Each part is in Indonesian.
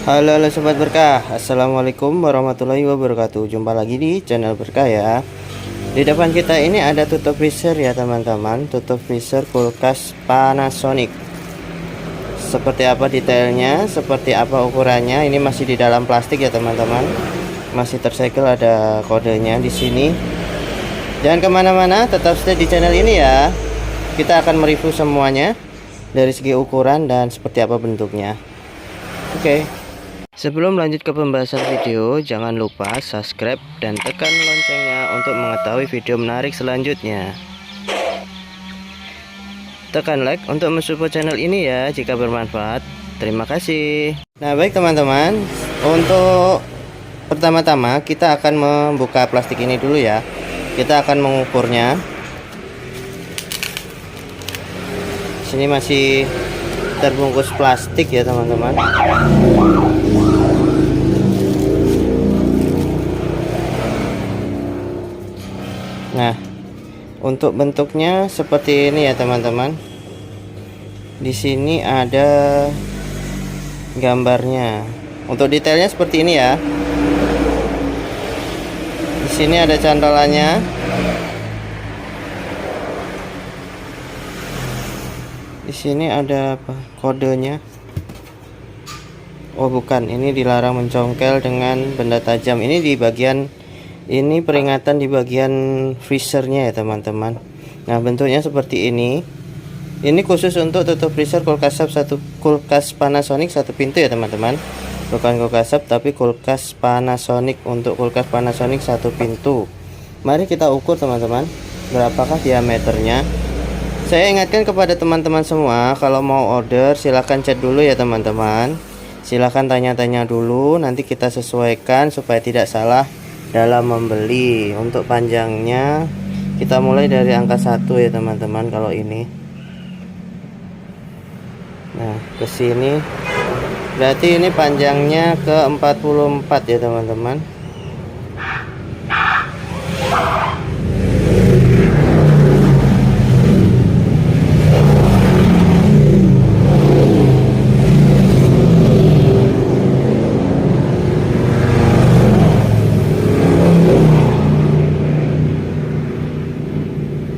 Halo sobat berkah, assalamualaikum warahmatullahi wabarakatuh. Jumpa lagi di channel berkah ya. Di depan kita ini ada tutup freezer ya teman-teman. Tutup freezer kulkas Panasonic. Seperti apa detailnya, seperti apa ukurannya, ini masih di dalam plastik ya teman-teman. Masih tersegel, ada kodenya di sini. Jangan kemana-mana, tetap stay di channel ini ya. Kita akan mereview semuanya dari segi ukuran dan seperti apa bentuknya. Oke. Sebelum lanjut ke pembahasan video, jangan lupa subscribe dan tekan loncengnya untuk mengetahui video menarik selanjutnya. Tekan like untuk mensupport channel ini ya jika bermanfaat. Terima kasih. Nah baik teman-teman, untuk pertama-tama kita akan membuka plastik ini dulu ya. Kita akan mengukurnya. Sini masih terbungkus plastik ya teman-teman. Nah, untuk bentuknya seperti ini ya teman-teman. Di sini ada gambarnya. Untuk detailnya seperti ini ya. Di sini ada cantolannya. Di sini ada apa? Kodenya. Oh bukan, ini dilarang mencongkel dengan benda tajam. Ini di bagian ini peringatan di bagian freezernya ya teman-teman. Nah bentuknya seperti ini. Ini khusus untuk tutup freezer kulkas sub kulkas Panasonic satu pintu ya teman-teman. Bukan kulkas sub tapi kulkas Panasonic. Untuk kulkas Panasonic satu pintu. Mari kita ukur teman-teman, berapakah diameternya. Saya ingatkan kepada teman-teman semua, kalau mau order silahkan chat dulu ya teman-teman. Silahkan tanya-tanya dulu, nanti kita sesuaikan supaya tidak salah dalam membeli. Untuk panjangnya kita mulai dari angka 1 ya teman-teman. Kalau ini, nah ke sini berarti ini panjangnya ke 44 ya teman-teman.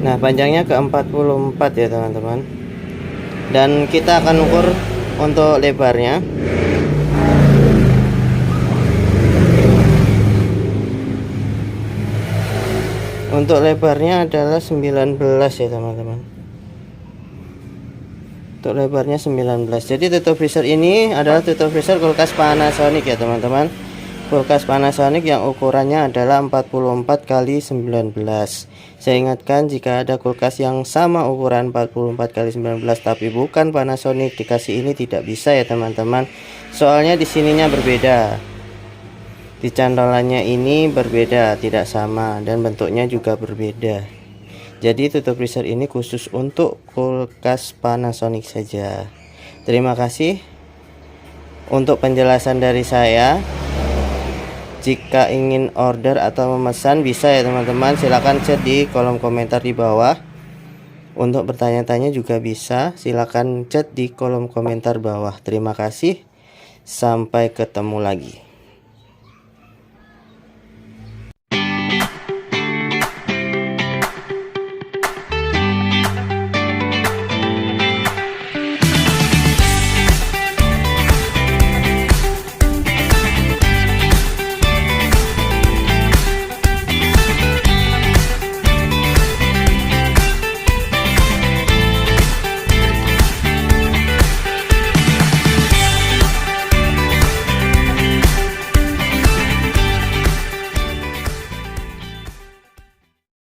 Nah panjangnya ke 44 ya teman-teman. Dan kita akan ukur untuk lebarnya. Untuk lebarnya adalah 19 ya teman-teman. Untuk lebarnya 19. Jadi tutup freezer ini adalah tutup freezer kulkas Panasonic ya teman-teman. Kulkas Panasonic yang ukurannya adalah 44 kali 19. Saya ingatkan, jika ada kulkas yang sama ukuran 44 kali 19 tapi bukan Panasonic dikasih ini tidak bisa ya teman-teman. Soalnya di sininya berbeda. Di cantolannya ini berbeda, tidak sama, dan bentuknya juga berbeda. Jadi tutup freezer ini khusus untuk kulkas Panasonic saja. Terima kasih untuk penjelasan dari saya. Jika ingin order atau memesan bisa ya teman-teman, silahkan chat di kolom komentar di bawah. Untuk bertanya-tanya juga bisa, silahkan chat di kolom komentar bawah. Terima kasih, sampai ketemu lagi.